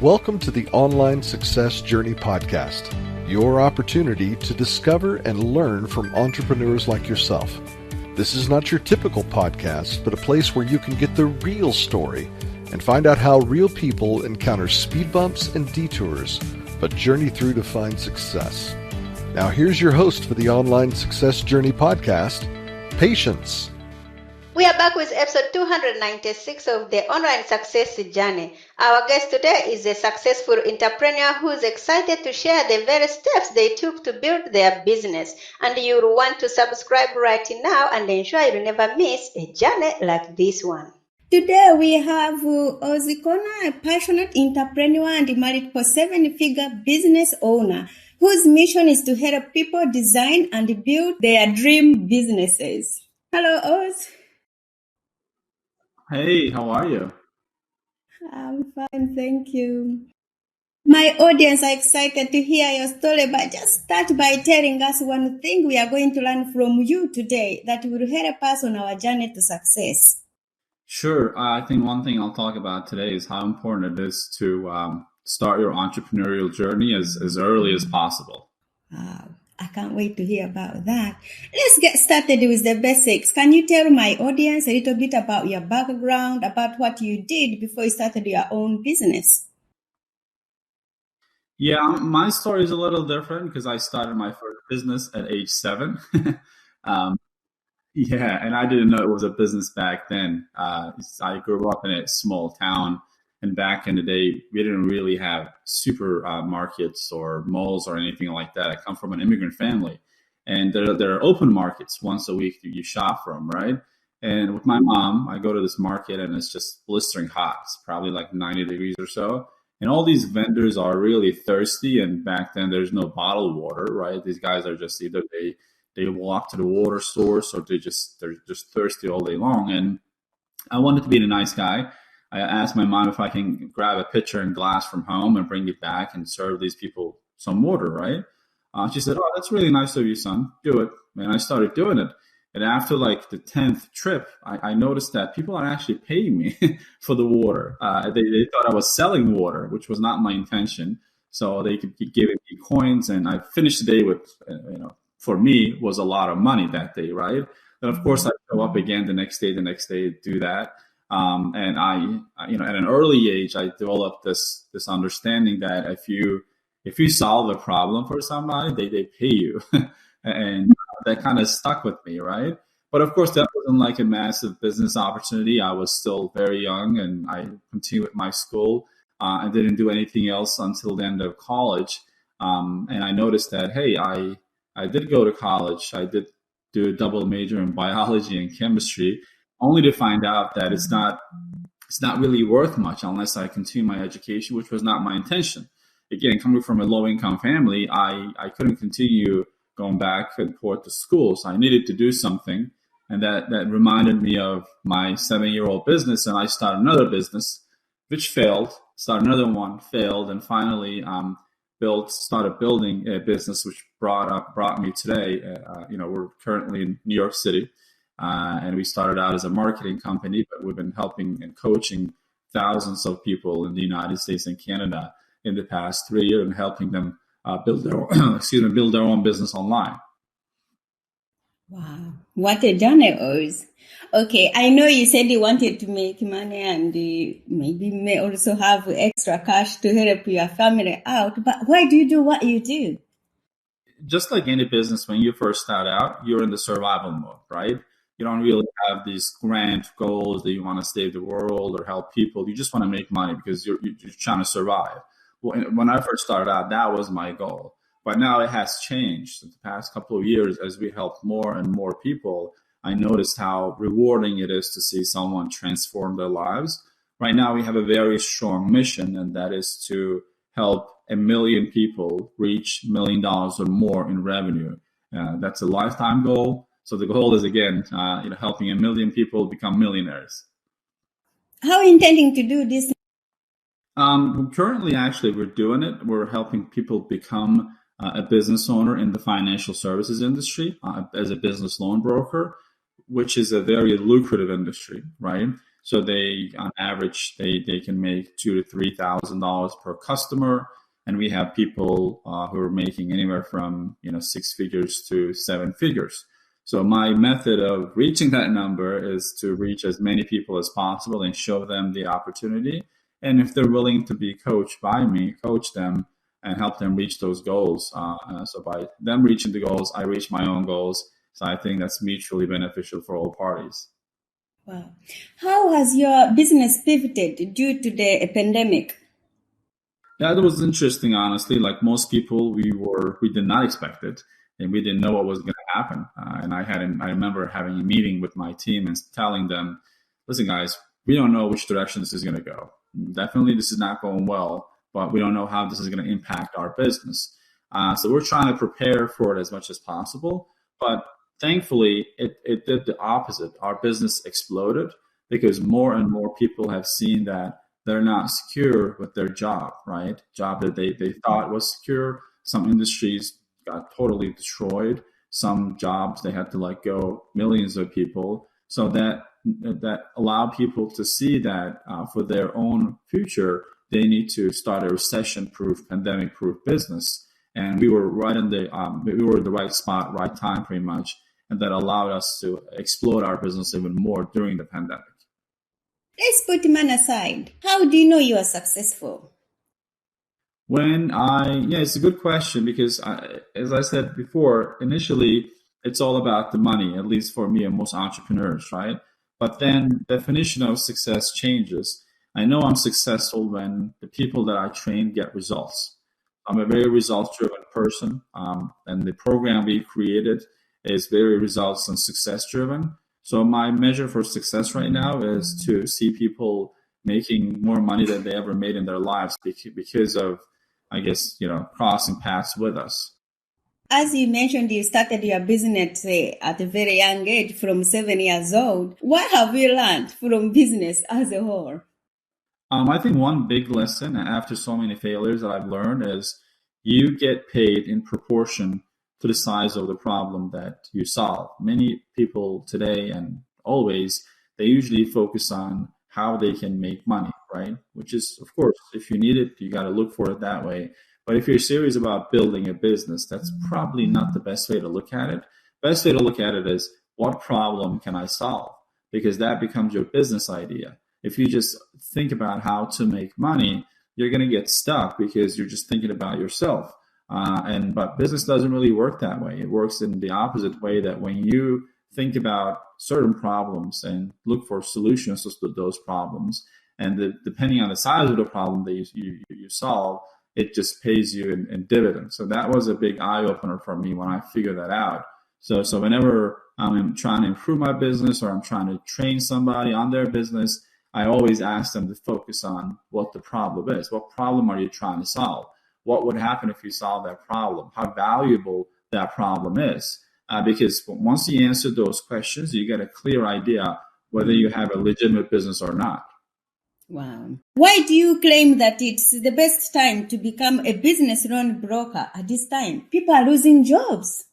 Welcome to the Online Success Journey Podcast, your opportunity to discover and learn from entrepreneurs like yourself. This is not your typical podcast, but a place where you can get the real story and find out how real people encounter speed bumps and detours, but journey through to find success. Now here's your host for the Online Success Journey Podcast, Patience. We are back with episode 296 of the Online Success Journey. Our guest today is a successful entrepreneur who is excited to share the very steps they took to build their business. And you'll want to subscribe right now and ensure you'll never miss a journey like this one. Today we have Oz Konar, a passionate entrepreneur and married for 7-figure business owner whose mission is to help people design and build their dream businesses. Hello, Oz. Hey, how are you? I'm fine, thank you. My audience are excited to hear your story, but just start by telling us one thing we are going to learn from you today that will help us on our journey to success. Sure. I think one thing I'll talk about today is how important it is to start your entrepreneurial journey as early as possible. I can't wait to hear about that. Let's get started with the basics. Can you tell my audience a little bit about your background, about what you did before you started your own business? Yeah, my story is a little different because I started my first business at age 7. Yeah, and I didn't know it was a business back then. I grew up in a small town, and back in the day, we didn't really have supermarkets or malls or anything like that. I come from an immigrant family, and there are open markets once a week that you shop from, right? And with my mom, I go to this market, and it's just blistering hot. It's probably like 90 degrees or so. And all these vendors are really thirsty, and back then, there's no bottled water, right? These guys are just either they walk to the water source or they're just thirsty all day long. And I wanted to be the nice guy. I asked my mom if I can grab a pitcher and glass from home and bring it back and serve these people some water, right? She said, "Oh, that's really nice of you, son. Do it." And I started doing it. And after like the 10th trip, I noticed that people are actually paying me for the water. They thought I was selling water, which was not my intention. So they could give me coins, and I finished the day with, for me, was a lot of money that day, right? Then of course I show up again the next day, do that. And I, at an early age, I developed this understanding that if you solve a problem for somebody, they pay you. And that kind of stuck with me, right? But of course, that wasn't like a massive business opportunity. I was still very young, and I continued with my school. I didn't do anything else until the end of college. And I noticed that, hey, I did go to college. I did do a double major in biology and chemistry, only to find out that it's not really worth much unless I continue my education, which was not my intention. Again, coming from a low-income family, I couldn't continue going back and forth to school, so I needed to do something. And that reminded me of my 7-year-old business, and I started another business, which failed, started another one, failed, and finally started building a business which brought me today. We're currently in New York City. And we started out as a marketing company, but we've been helping and coaching thousands of people in the United States and Canada in the past 3 years and helping them build their own business online. Wow, what a journey, Oz. Okay, I know you said you wanted to make money and maybe may also have extra cash to help your family out, but why do you do what you do? Just like any business, when you first start out, you're in the survival mode, right? You don't really have these grand goals that you want to save the world or help people. You just want to make money because you're trying to survive. Well, when I first started out, that was my goal. But now it has changed. In the past couple of years, as we help more and more people, I noticed how rewarding it is to see someone transform their lives. Right now, we have a very strong mission, and that is to help 1 million people reach $1 million or more in revenue. That's a lifetime goal. So the goal is, again, helping 1 million people become millionaires. How are you intending to do this? Currently, actually, we're doing it. We're helping people become a business owner in the financial services industry as a business loan broker, which is a very lucrative industry, right? So they, on average, they can make $2,000 to $3,000 per customer. And we have people who are making anywhere from 6 figures to 7 figures. So my method of reaching that number is to reach as many people as possible and show them the opportunity. And if they're willing to be coached by me, coach them and help them reach those goals. So by them reaching the goals, I reach my own goals. So I think that's mutually beneficial for all parties. Wow. How has your business pivoted due to the pandemic? Yeah, that was interesting, honestly. Like most people, we did not expect it, and we didn't know what was going to happen. And I remember having a meeting with my team and telling them, listen, guys, we don't know which direction this is going to go. Definitely, this is not going well, but we don't know how this is going to impact our business. So we're trying to prepare for it as much as possible. But thankfully, it did the opposite. Our business exploded because more and more people have seen that they're not secure with their job, right? Job that they thought was secure. Some industries got totally destroyed. Some jobs, they had to let go millions of people. So that allowed people to see that for their own future, they need to start a recession-proof, pandemic-proof business. And we were right in we were in the right spot, right time, pretty much. And that allowed us to explode our business even more during the pandemic. Let's put man aside. How do you know you are successful? It's a good question because as I said before, initially it's all about the money, at least for me and most entrepreneurs, right? But then definition of success changes. I know I'm successful when the people that I train get results. I'm a very results-driven person, and the program we created is very results and success-driven. So my measure for success right now is to see people making more money than they ever made in their lives because of, I guess, crossing paths with us. As you mentioned, you started your business at a very young age, from 7 years old. What have you learned from business as a whole? I think one big lesson after so many failures that I've learned is you get paid in proportion to the size of the problem that you solve. Many people today and always, they usually focus on how they can make money, right? Which is, of course, if you need it, you got to look for it that way. But if you're serious about building a business, that's probably not the best way to look at it. Best way to look at it is, what problem can I solve? Because that becomes your business idea. If you just think about how to make money, you're going to get stuck because you're just thinking about yourself. But business doesn't really work that way. It works in the opposite way, that when you think about certain problems and look for solutions to those problems, and depending on the size of the problem that you solve, it just pays you in dividends. So that was a big eye opener for me when I figured that out. So whenever I'm trying to improve my business or I'm trying to train somebody on their business, I always ask them to focus on what the problem is. What problem are you trying to solve? What would happen if you solve that problem? How valuable that problem is? Because once you answer those questions, you get a clear idea whether you have a legitimate business or not. Wow. Why do you claim that it's the best time to become a business loan broker at this time? People are losing jobs.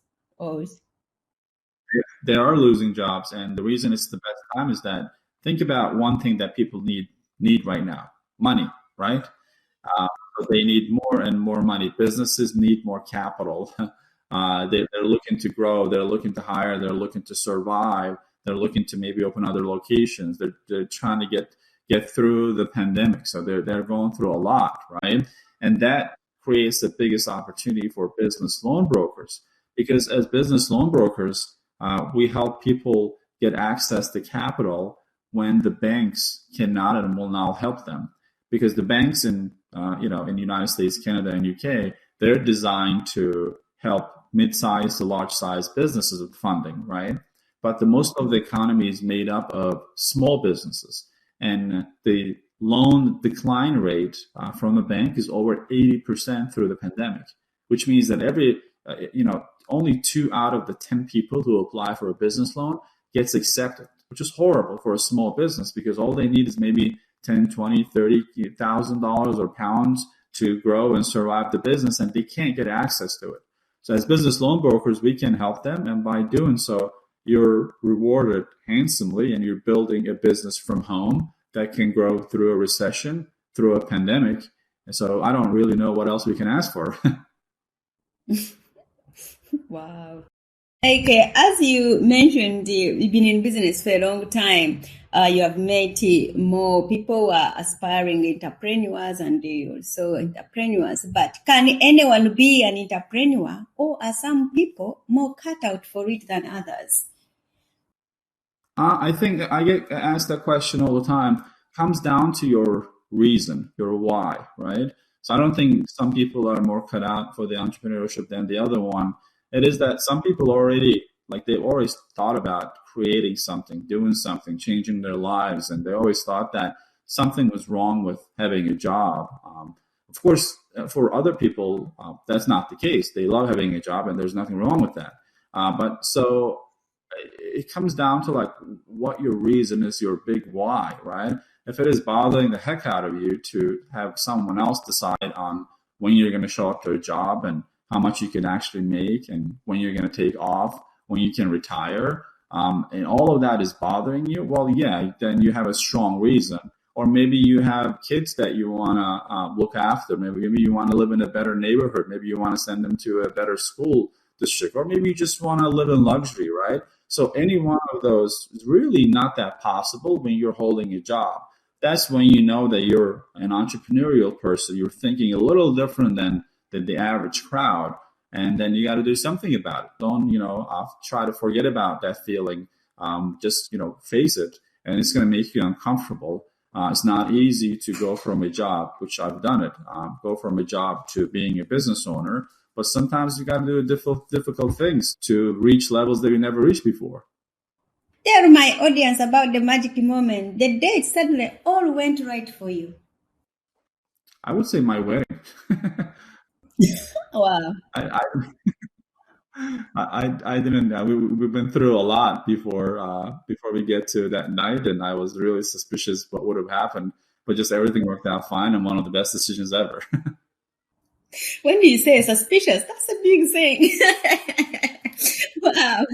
They are losing jobs. And the reason it's the best time is that, think about one thing that people need right now: money, right? So they need more and more money. Businesses need more capital. They're looking to grow. They're looking to hire. They're looking to survive. They're looking to maybe open other locations. They're trying to get through the pandemic. So they're going through a lot, right? And that creates the biggest opportunity for business loan brokers, because as business loan brokers, we help people get access to capital when the banks cannot and will not help them. Because the banks in the United States, Canada, and UK, they're designed to help mid-sized to large-sized businesses with funding, right? But most of the economy is made up of small businesses, and the loan decline rate from the bank is over 80% through the pandemic, which means that only 2 out of the 10 people who apply for a business loan gets accepted, which is horrible for a small business, because all they need is maybe $10, $20, $30,000 or pounds to grow and survive the business, and they can't get access to it. So as business loan brokers, we can help them, and by doing so, you're rewarded handsomely and you're building a business from home that can grow through a recession, through a pandemic. And so I don't really know what else we can ask for. Wow. Okay, as you mentioned, you've been in business for a long time. You have met more people who are aspiring entrepreneurs and also entrepreneurs. But can anyone be an entrepreneur, or are some people more cut out for it than others? I think I get asked that question all the time. Comes down to your reason, your why, right? So I don't think some people are more cut out for the entrepreneurship than the other one. It is that some people already, like they've always thought about creating something, doing something, changing their lives. And they always thought that something was wrong with having a job. Of course, for other people, that's not the case. They love having a job and there's nothing wrong with that. But so it comes down to like what your reason is, your big why, right? If it is bothering the heck out of you to have someone else decide on when you're going to show up to a job and how much you can actually make and when you're going to take off, when you can retire, and all of that is bothering you, well, yeah, then you have a strong reason. Or maybe you have kids that you want to look after. Maybe you want to live in a better neighborhood. Maybe you want to send them to a better school district. Or maybe you just want to live in luxury, right? So any one of those is really not that possible when you're holding a job. That's when you know that you're an entrepreneurial person. You're thinking a little different than the average crowd. And then you got to do something about it. Don't, try to forget about that feeling. Just, face it. And it's going to make you uncomfortable. It's not easy to go from a job, which I've done it, go from a job to being a business owner. But sometimes you got to do difficult things to reach levels that you never reached before. Tell my audience about the magic moment, the day it suddenly all went right for you. I would say my wedding. Wow. I didn't. We've been through a lot before we get to that night, and I was really suspicious what would have happened. But just everything worked out fine, and one of the best decisions ever. When do you say suspicious? That's a big thing. Wow.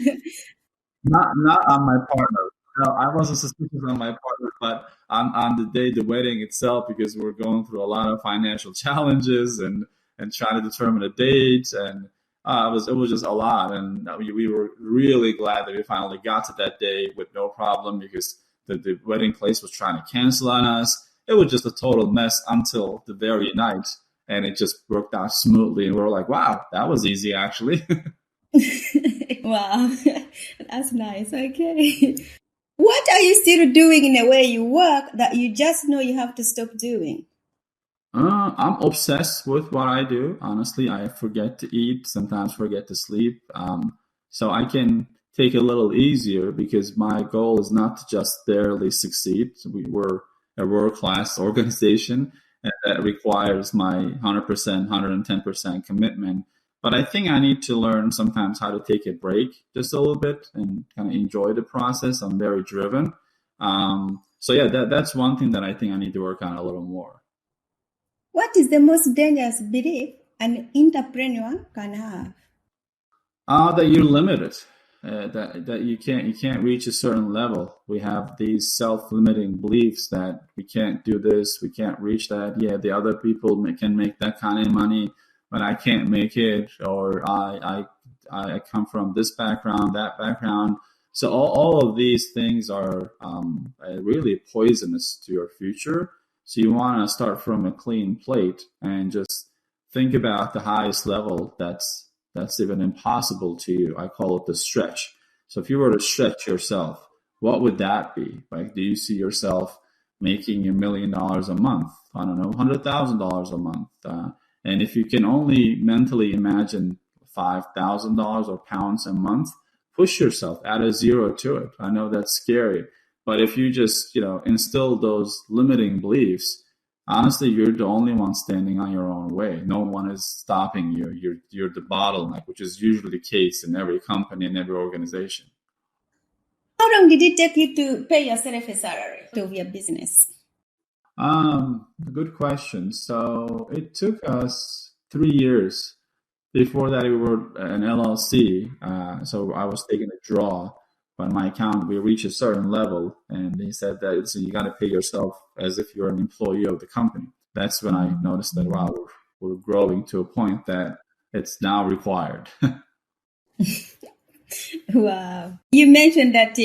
Not on my partner. No, I wasn't suspicious on my partner, but on the day, the wedding itself, because we were going through a lot of financial challenges and trying to determine a date, and it was just a lot. And we were really glad that we finally got to that day with no problem, because the wedding place was trying to cancel on us. It was just a total mess until the very night, and it just worked out smoothly. And we were like, wow, that was easy, actually. Wow, that's nice. Okay. What are you still doing in the way you work that you just know you have to stop doing? I'm obsessed with what I do. Honestly, I forget to eat, sometimes forget to sleep. So I can take it a little easier, because my goal is not to just barely succeed. We were a world-class organization, and that requires my 100%, 110% commitment. But I think I need to learn sometimes how to take a break just a little bit and kind of enjoy the process. I'm very driven. So yeah, that's one thing that I think I need to work on a little more. What is the most dangerous belief an entrepreneur can have? That you're limited, that you can't reach a certain level. We have these self-limiting beliefs that we can't do this, we can't reach that. Yeah, the other people can make that kind of money, but I can't make it, or I come from this background, that background. So all of these things are really poisonous to your future. So you want to start from a clean plate and just think about the highest level that's even impossible to you. I call it the stretch. So if you were to stretch yourself, what would that be? Like, do you see yourself making $1 million a month? I don't know, $100,000 a month. And if you can only mentally imagine $5,000 or pounds a month, push yourself, add a zero to it. I know that's scary, but if you just, instill those limiting beliefs, honestly, you're the only one standing on your own way. No one is stopping you. You're the bottleneck, which is usually the case in every company and every organization. How long did it take you to pay yourself a salary of your business? Good question. So it took us 3 years. Before that, we were an LLC. So I was taking a draw but my account, we reached a certain level, and they said that you got to pay yourself as if you're an employee of the company. That's when I noticed that, wow, we're growing to a point that it's now required. Wow. You mentioned that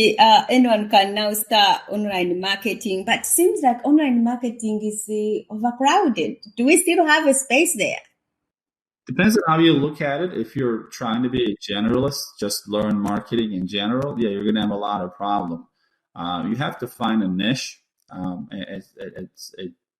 anyone can now start online marketing, but seems like online marketing is overcrowded. Do we still have a space there? Depends on how you look at it. If you're trying to be a generalist, just learn marketing in general, yeah, you're going to have a lot of problem. You have to find a niche, a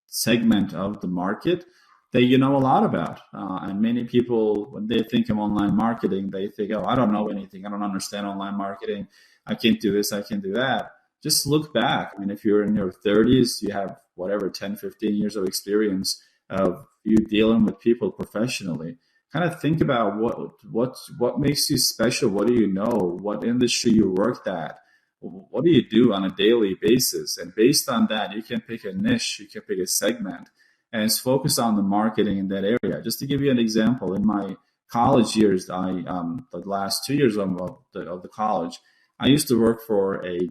segment of the market that you know a lot about. And many people, when they think of online marketing, they think, oh, I don't know anything. I don't understand online marketing. I can't do this. I can't do that. Just look back. I mean, if you're in your 30s, you have whatever, 10, 15 years of experience of you dealing with people professionally. Kind of think about what makes you special. What do you know? What industry you worked at? What do you do on a daily basis? And based on that, you can pick a niche, you can pick a segment, and it's focused on the marketing in that area. Just to give you an example, in my college years, the last 2 years of the college, I used to work for a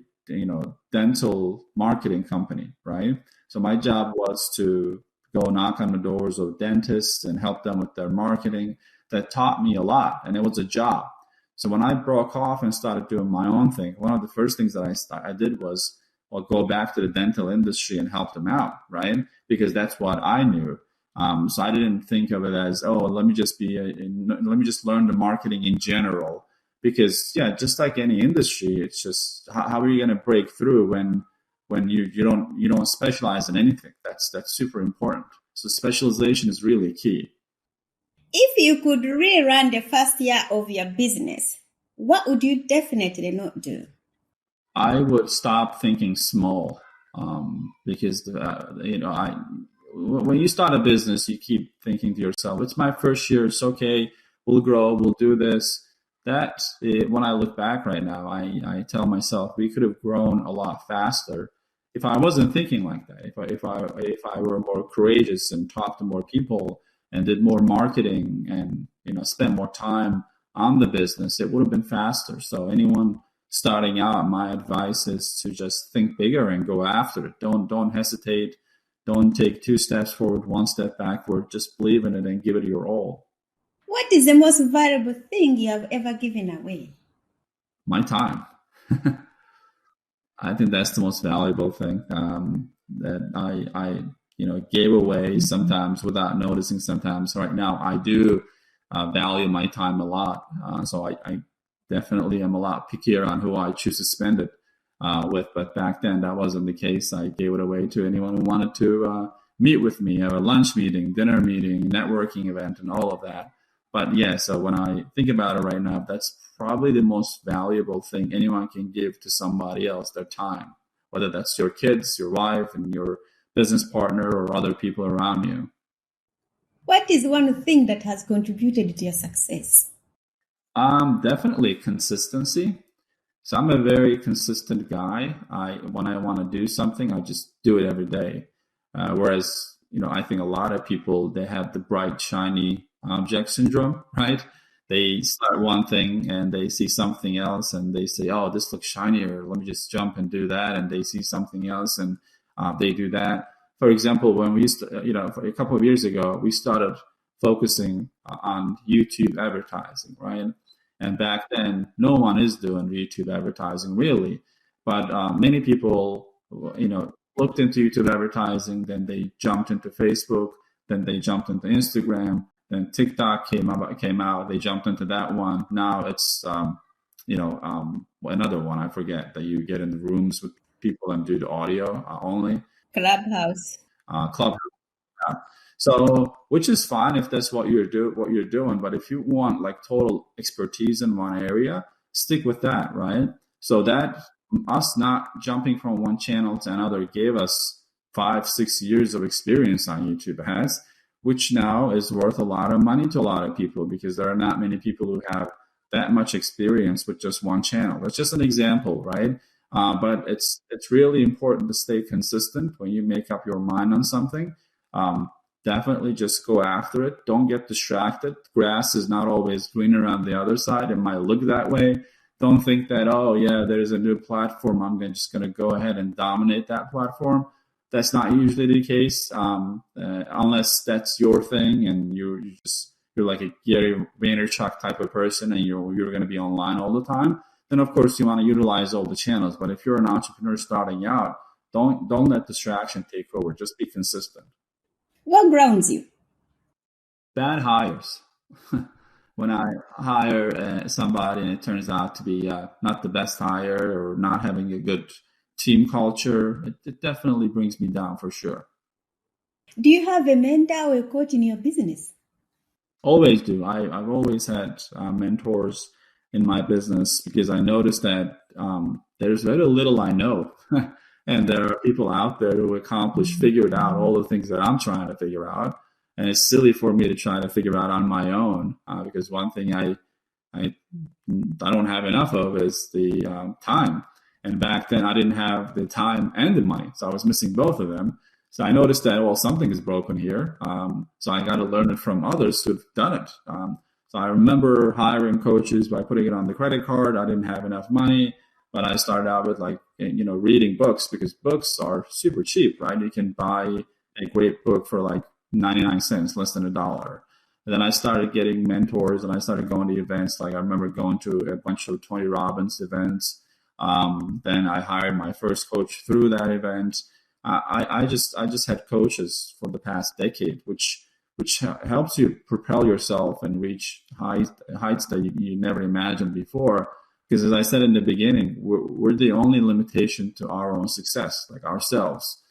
dental marketing company, right? So my job was to go knock on the doors of dentists and help them with their marketing. That taught me a lot, and it was a job. So when I broke off and started doing my own thing, one of the first things that I did was, go back to the dental industry and help them out, right? Because that's what I knew. So I didn't think of it as, let me just learn the marketing in general. Because yeah, just like any industry, it's just how are you going to break through when you don't specialize in anything? That's super important. So specialization is really key. If you could rerun the first year of your business, what would you definitely not do? I would stop thinking small, because when you start a business, you keep thinking to yourself, "It's my first year. It's okay. We'll grow. We'll do this." When I look back right now, I tell myself we could have grown a lot faster if I wasn't thinking like that. If I were more courageous and talked to more people and did more marketing and spent more time on the business, it would have been faster. So anyone starting out, my advice is to just think bigger and go after it. Don't hesitate. Don't take 2 steps forward, 1 step backward. Just believe in it and give it your all. What is the most valuable thing you have ever given away? My time. I think that's the most valuable thing that I gave away sometimes without noticing. Sometimes right now I do value my time a lot. So I definitely am a lot pickier on who I choose to spend it with. But back then that wasn't the case. I gave it away to anyone who wanted to meet with me, have a lunch meeting, dinner meeting, networking event, and all of that. But yeah, so when I think about it right now, that's probably the most valuable thing anyone can give to somebody else, their time, whether that's your kids, your wife, and your business partner or other people around you. What is one thing that has contributed to your success? Definitely consistency. So I'm a very consistent guy. When I want to do something, I just do it every day. Whereas, I think a lot of people, they have the bright, shiny object syndrome, right? They start one thing and they see something else and they say, oh, this looks shinier. Let me just jump and do that. And they see something else and they do that. For example, when we used to, a couple of years ago, we started focusing on YouTube advertising, right? And back then, no one is doing YouTube advertising really. But many people, looked into YouTube advertising, then they jumped into Facebook, then they jumped into Instagram. Then TikTok came out. They jumped into that one. Now it's, another one I forget that you get in the rooms with people and do the audio only. Clubhouse. Clubhouse. Yeah. So, which is fine if that's what you're doing. But if you want like total expertise in one area, stick with that, right? So that us not jumping from one channel to another gave us 5-6 years of experience on YouTube ads, which now is worth a lot of money to a lot of people because there are not many people who have that much experience with just one channel. That's just an example, right? But it's really important to stay consistent when you make up your mind on something. Definitely just go after it. Don't get distracted. Grass is not always greener on the other side. It might look that way. Don't think that, oh yeah, there's a new platform, I'm just going to go ahead and dominate that platform. That's not usually the case, unless that's your thing and you're like a Gary Vaynerchuk type of person and you're going to be online all the time. Then of course you want to utilize all the channels. But if you're an entrepreneur starting out, don't let distraction take over. Just be consistent. What grounds you? Bad hires. When I hire somebody and it turns out to be not the best hire or not having a good team culture, it definitely brings me down for sure. Do you have a mentor or a coach in your business? Always do. I've always had mentors in my business because I noticed that there's very little I know. And there are people out there who figured out all the things that I'm trying to figure out. And it's silly for me to try to figure out on my own because one thing I don't have enough of is the time. And back then I didn't have the time and the money. So I was missing both of them. So I noticed that, well, something is broken here. So I got to learn it from others who've done it. So I remember hiring coaches by putting it on the credit card. I didn't have enough money, but I started out with reading books because books are super cheap, right? You can buy a great book for like 99 cents, less than $1. And then I started getting mentors and I started going to events. Like I remember going to a bunch of Tony Robbins events. Then I hired my first coach through that event. I just had coaches for the past decade, which helps you propel yourself and reach heights that you never imagined before. Because as I said in the beginning, we're the only limitation to our own success, like ourselves.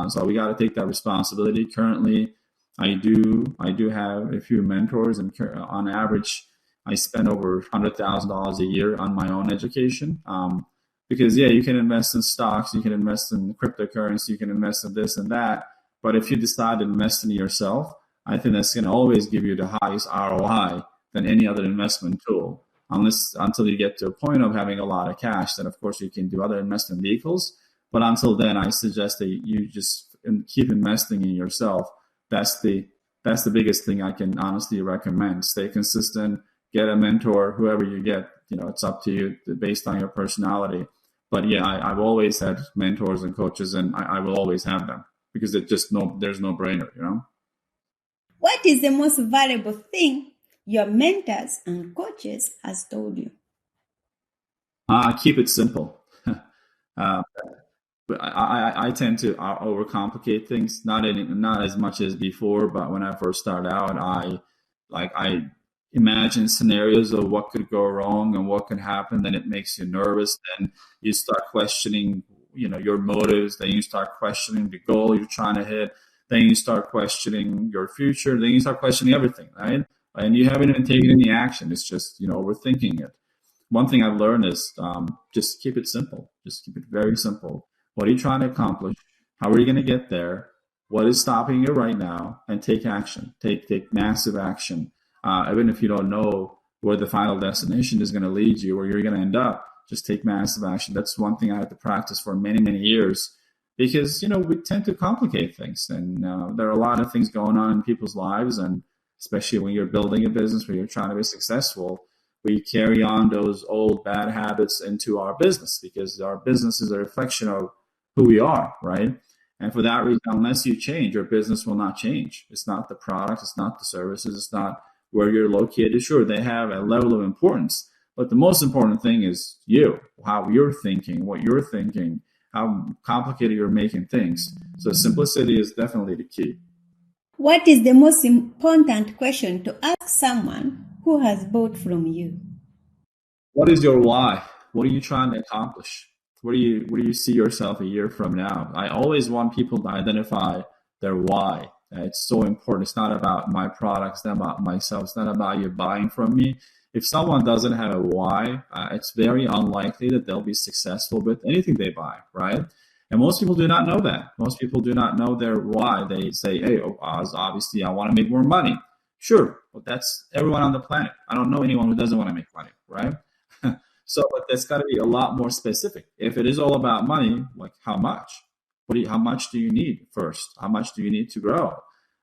So we got to take that responsibility. Currently, I do have a few mentors, and on average, I spend over $100,000 a year on my own education. Because you can invest in stocks, you can invest in cryptocurrency, you can invest in this and that. But if you decide to invest in yourself, I think that's going to always give you the highest ROI than any other investment tool. Until you get to a point of having a lot of cash, then of course you can do other investment vehicles. But until then, I suggest that you just keep investing in yourself. That's the biggest thing I can honestly recommend. Stay consistent, get a mentor, whoever you get, it's up to you based on your personality. But I've always had mentors and coaches, and I will always have them because there's no brainer, What is the most valuable thing your mentors and coaches has told you? Keep it simple. But I tend to overcomplicate things, not as much as before. But when I first started out, I imagine scenarios of what could go wrong and what could happen. Then it makes you nervous. Then you start questioning, your motives. Then you start questioning the goal you're trying to hit. Then you start questioning your future. Then you start questioning everything, right? And you haven't even taken any action. It's just, overthinking it. One thing I've learned is just keep it simple. Just keep it very simple. What are you trying to accomplish? How are you going to get there? What is stopping you right now? And take action. Take massive action. Even if you don't know where the final destination is going to lead you, where you're going to end up, just take massive action. That's one thing I had to practice for many, many years because, we tend to complicate things. And there are a lot of things going on in people's lives. And especially when you're building a business, where you're trying to be successful, we carry on those old bad habits into our business because our business is a reflection of who we are, right? And for that reason, unless you change, your business will not change. It's not the product, it's not the services, it's not where you're located. Sure, they have a level of importance, but the most important thing is you, how you're thinking, what you're thinking, how complicated you're making things. So simplicity is definitely the key. What is the most important question to ask someone who has bought from you? What is your why? What are you trying to accomplish? Where do you see yourself a year from now? I always want people to identify their why. It's so important. It's not about my products, it's not about myself. It's not about you buying from me. If someone doesn't have a why, it's very unlikely that they'll be successful with anything they buy, right? And most people do not know that. Most people do not know their why. They say, hey, Oz, obviously I want to make more money. Sure, but that's everyone on the planet. I don't know anyone who doesn't want to make money, right? But that's got to be a lot more specific. If it is all about money, like how much? How much do you need first? How much do you need to grow?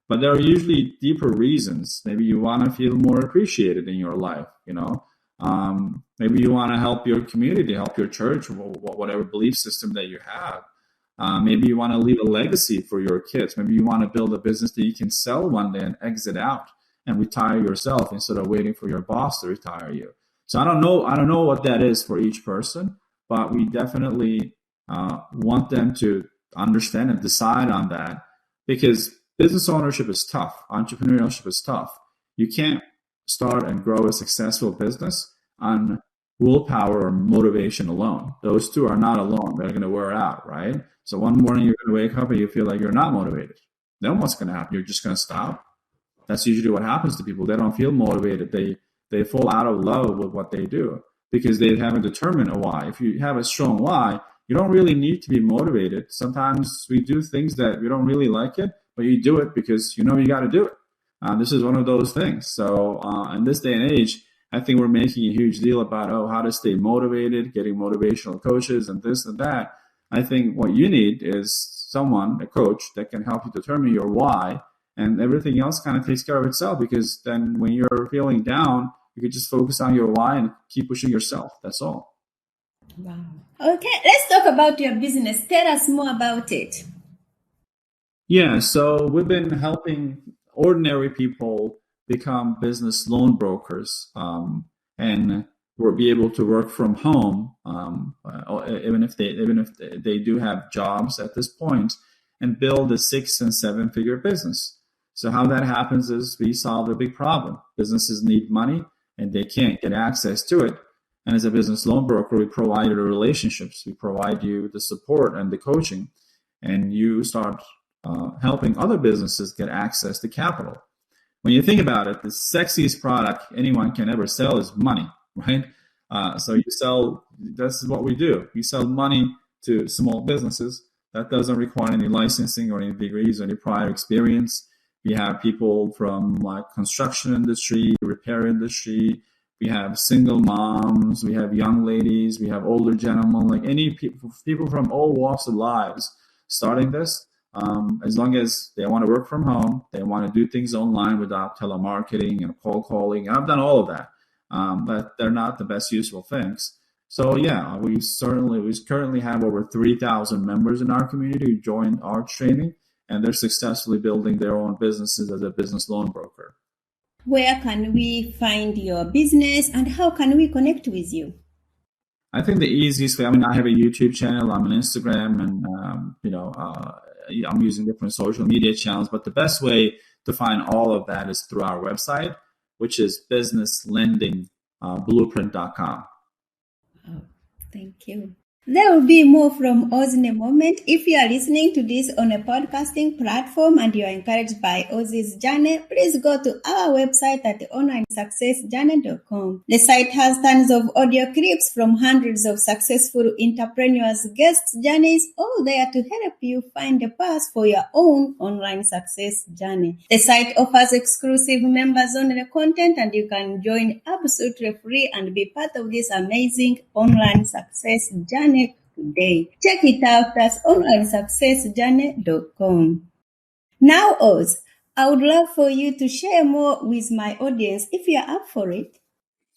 But there are usually deeper reasons. Maybe you want to feel more appreciated in your life, Maybe you want to help your community, help your church, whatever belief system that you have. Maybe you want to leave a legacy for your kids. Maybe you want to build a business that you can sell one day and exit out and retire yourself instead of waiting for your boss to retire you. So I don't know what that is for each person, but we definitely want them to understand and decide on that, because business ownership is tough. Entrepreneurship is tough. You can't start and grow a successful business on willpower or motivation alone. Those two are not alone. They're going to wear out, right? So one morning you're going to wake up and you feel like you're not motivated. Then what's going to happen? You're just going to stop. That's usually what happens to people. They don't feel motivated. They fall out of love with what they do because they haven't determined a why. If you have a strong why, you don't really need to be motivated. Sometimes we do things that we don't really like it, but you do it because you know you got to do it. This is one of those things. So in this day and age, I think we're making a huge deal about, how to stay motivated, getting motivational coaches and this and that. I think what you need is someone, a coach, that can help you determine your why, and everything else kind of takes care of itself, because then when you're feeling down, you can just focus on your why and keep pushing yourself. That's all. Wow. Okay, let's talk about your business. Tell us more about it. Yeah, so we've been helping ordinary people become business loan brokers, and we'll be able to work from home, even if they do have jobs at this point, and build a 6- and 7-figure business. So how that happens is we solve a big problem. Businesses need money and they can't get access to it. And as a business loan broker, we provide you the relationships, we provide you the support and the coaching, and you start helping other businesses get access to capital. When you think about it, the sexiest product anyone can ever sell is money, right? So you sell, that's what we do. We sell money to small businesses. That doesn't require any licensing or any degrees or any prior experience. We have people from like construction industry, repair industry. We have single moms. We have young ladies. We have older gentlemen, like any people from all walks of lives starting this. As long as they want to work from home, they want to do things online without telemarketing and cold calling. I've done all of that, but they're not the best useful things. So yeah, we currently have over 3,000 members in our community who joined our training, and they're successfully building their own businesses as a business loan broker. Where can we find your business and how can we connect with you? I think the easiest way, I have a YouTube channel, I'm on Instagram, and I'm using different social media channels, but the best way to find all of that is through our website, which is businesslendingblueprint.com. Oh, thank you. There will be more from Oz in a moment. If you are listening to this on a podcasting platform and you are encouraged by Oz's journey, please go to our website at onlinesuccessjourney.com. The site has tons of audio clips from hundreds of successful entrepreneurs' guest journeys, all there to help you find a path for your own online success journey. The site offers exclusive members-only content, and you can join absolutely free and be part of this amazing online success journey today. Check it out at onlinesuccessjourney.com. Now, Oz, I would love for you to share more with my audience if you're up for it.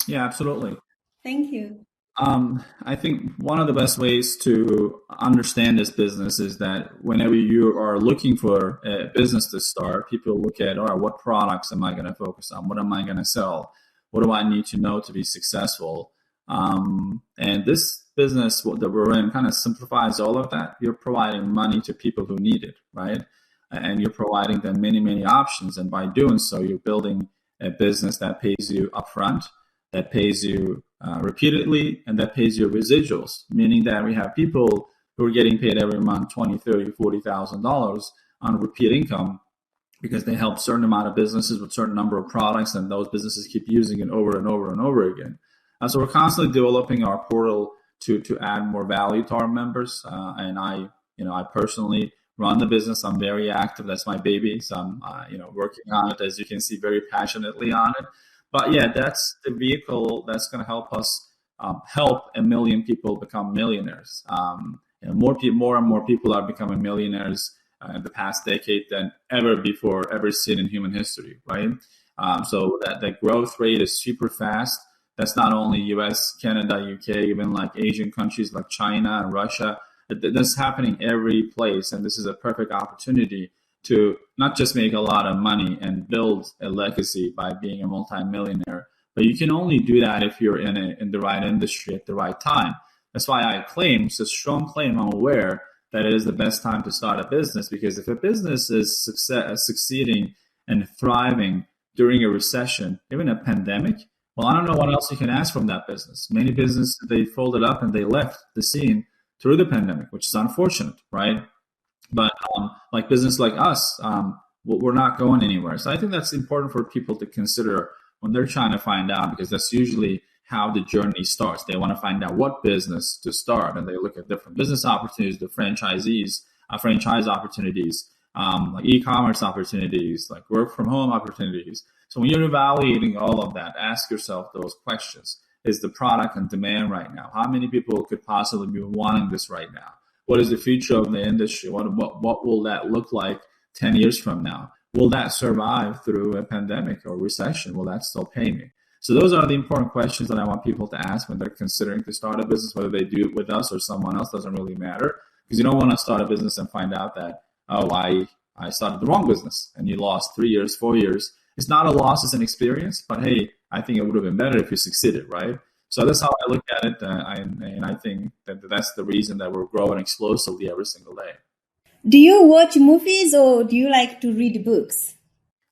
Yeah, absolutely. Thank you. I think one of the best ways to understand this business is that whenever you are looking for a business to start, people look at, all right, what products am I going to focus on? What am I going to sell? What do I need to know to be successful? And this business that we're in kind of simplifies all of that. You're providing money to people who need it, right? And you're providing them many, many options. And by doing so, you're building a business that pays you upfront, that pays you repeatedly, and that pays you residuals, meaning that we have people who are getting paid every month $20,000, $30,000, $40,000 on repeat income because they help a certain amount of businesses with a certain number of products, and those businesses keep using it over and over and over again. So we're constantly developing our portal to add more value to our members. And I personally run the business. I'm very active. That's my baby. So I'm, working on it, as you can see, very passionately on it. But yeah, that's the vehicle that's going to help us help 1 million people become millionaires. More and more people are becoming millionaires in the past decade than ever seen in human history, right? So that growth rate is super fast. That's not only US, Canada, UK, even like Asian countries like China and Russia. That's happening every place. And this is a perfect opportunity to not just make a lot of money and build a legacy by being a multimillionaire, but you can only do that if you're in the right industry at the right time. That's why I claim, it's a strong claim, I'm aware, that it is the best time to start a business, because if a business is succeeding and thriving during a recession, even a pandemic, well, I don't know what else you can ask from that business. Many businesses, they folded up and they left the scene through the pandemic, which is unfortunate, right? But like business like us, we're not going anywhere. So I think that's important for people to consider when they're trying to find out, because that's usually how the journey starts. They want to find out what business to start, and they look at different business opportunities, the franchise opportunities, like e-commerce opportunities, like work from home opportunities. So when you're evaluating all of that, ask yourself those questions. Is the product in demand right now? How many people could possibly be wanting this right now? What is the future of the industry? What will that look like 10 years from now? Will that survive through a pandemic or recession? Will that still pay me? So those are the important questions that I want people to ask when they're considering to start a business, whether they do it with us or someone else, doesn't really matter. Because you don't want to start a business and find out that, oh, I started the wrong business and you lost 3 years, 4 years. It's not a loss, it's an experience, but hey, I think it would have been better if you succeeded, right? So that's how I look at it, and I think that that's the reason that we're growing explosively every single day. Do you watch movies or do you like to read books?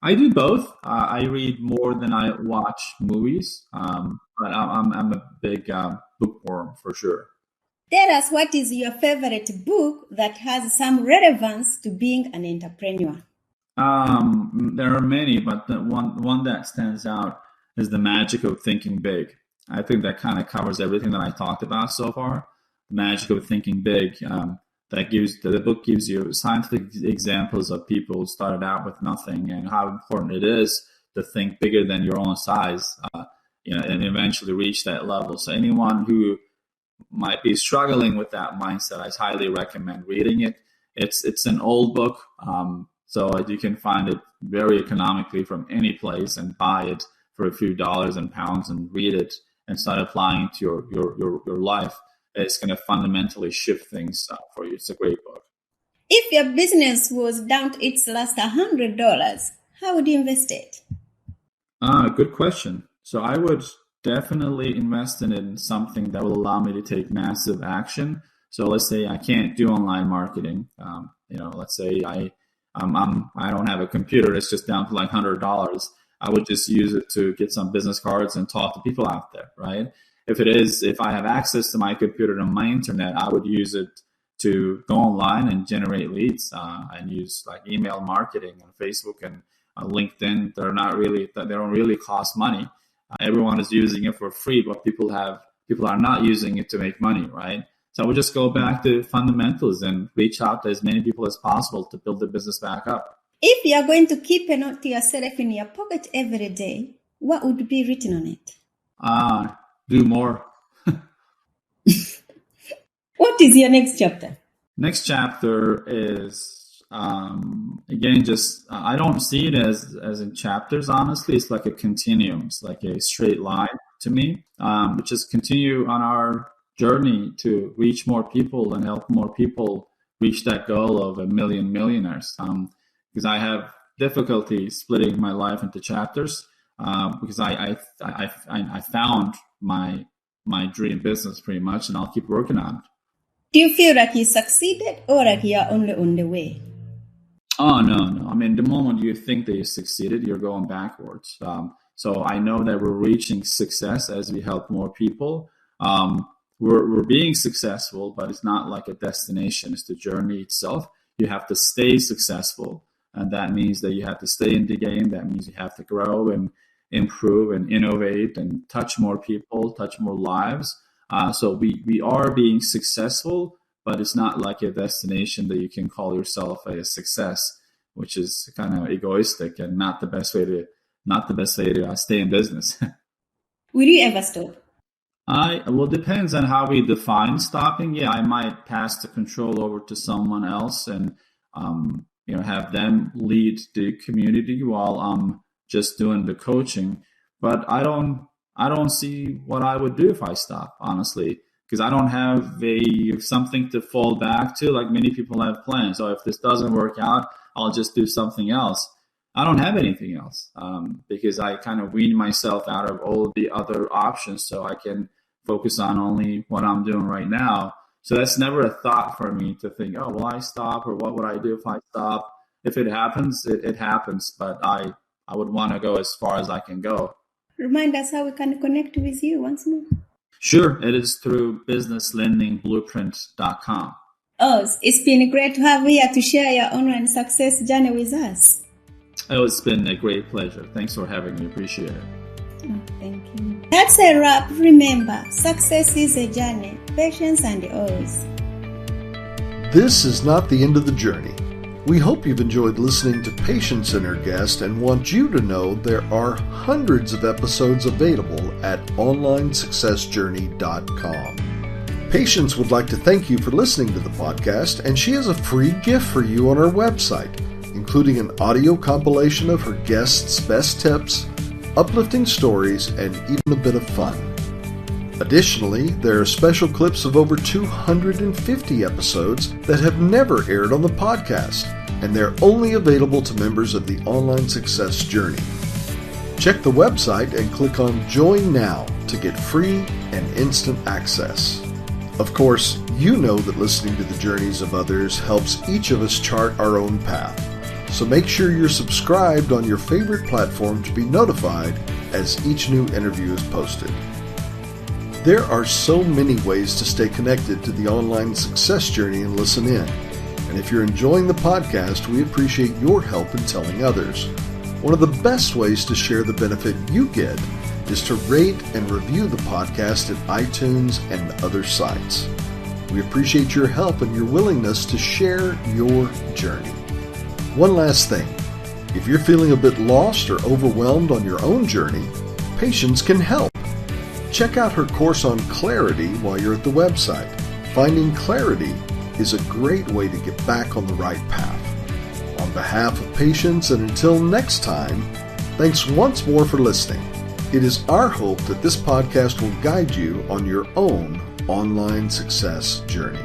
I do both. I read more than I watch movies, but I'm a big bookworm for sure. Tell us, what is your favorite book that has some relevance to being an entrepreneur? There are many, but the one that stands out is The Magic of Thinking Big. I think that kind of covers everything that I talked about so far. The Magic of Thinking Big. The book gives you scientific examples of people who started out with nothing and how important it is to think bigger than your own size, and eventually reach that level. So anyone who might be struggling with that mindset, I highly recommend reading it. It's an old book, so you can find it very economically from any place and buy it for a few dollars and pounds and read it and start applying it to your life. It's going to fundamentally shift things for you. It's a great book. If your business was down to its last $100, how would you invest it? Good question. So I would definitely invest in it in something that will allow me to take massive action. So let's say I can't do online marketing. Let's say I don't have a computer. It's just down to like $100. I would just use it to get some business cards and talk to people out there, right? If I have access to my computer and my internet, I would use it to go online and generate leads and use like email marketing on Facebook and LinkedIn. They don't really cost money. Everyone is using it for free, but people are not using it to make money, right? So I would just go back to fundamentals and reach out to as many people as possible to build the business back up. If you are going to keep a note to yourself in your pocket every day, what would be written on it? Do more. What is your next chapter? Next chapter is, again, just, I don't see it as in chapters, honestly. It's like a continuum. It's like a straight line to me. But just continue on our journey to reach more people and help more people reach that goal of 1 million millionaires. Because I have difficulty splitting my life into chapters, because I found my dream business pretty much, and I'll keep working on it. Do you feel like you succeeded or like you are only on the way? Oh, no. I mean, the moment you think that you succeeded, you're going backwards. So I know that we're reaching success as we help more people. We're being successful, but it's not like a destination. It's the journey itself. You have to stay successful, and that means that you have to stay in the game. That means you have to grow and improve and innovate and touch more people, touch more lives. So we are being successful, but it's not like a destination that you can call yourself a success, which is kind of egoistic and not the best way to stay in business. Will you ever stop? Well, depends on how we define stopping. Yeah, I might pass the control over to someone else and have them lead the community while I'm just doing the coaching. But I don't I don't see what I would do if I stop, honestly, because I don't have something to fall back to like many people have planned. So if this doesn't work out, I'll just do something else. I don't have anything else because I kind of wean myself out of all the other options so I can focus on only what I'm doing right now. So that's never a thought for me to think, oh, will I stop, or what would I do if I stop? If it happens, it happens. But I would want to go as far as I can go. Remind us how we can connect with you once more. Sure. It is through businesslendingblueprint.com. Oz, it's been great to have you here to share your online success journey with us. Oh, it's been a great pleasure. Thanks for having me. Appreciate it. Oh, thank you. That's a wrap. Remember, success is a journey. Patience and Oz. This is not the end of the journey. We hope you've enjoyed listening to Patience and her guest and want you to know there are hundreds of episodes available at onlinesuccessjourney.com. Patience would like to thank you for listening to the podcast, and she has a free gift for you on her website, including an audio compilation of her guests' best tips, uplifting stories, and even a bit of fun. Additionally, there are special clips of over 250 episodes that have never aired on the podcast, and they're only available to members of the Online Success Journey. Check the website and click on Join Now to get free and instant access. Of course, you know that listening to the journeys of others helps each of us chart our own path. So make sure you're subscribed on your favorite platform to be notified as each new interview is posted. There are so many ways to stay connected to the Online Success Journey and listen in. And if you're enjoying the podcast, we appreciate your help in telling others. One of the best ways to share the benefit you get is to rate and review the podcast at iTunes and other sites. We appreciate your help and your willingness to share your journey. One last thing. If you're feeling a bit lost or overwhelmed on your own journey, Patience can help. Check out her course on clarity while you're at the website. Finding clarity is a great way to get back on the right path. On behalf of Patience, and until next time, thanks once more for listening. It is our hope that this podcast will guide you on your own online success journey.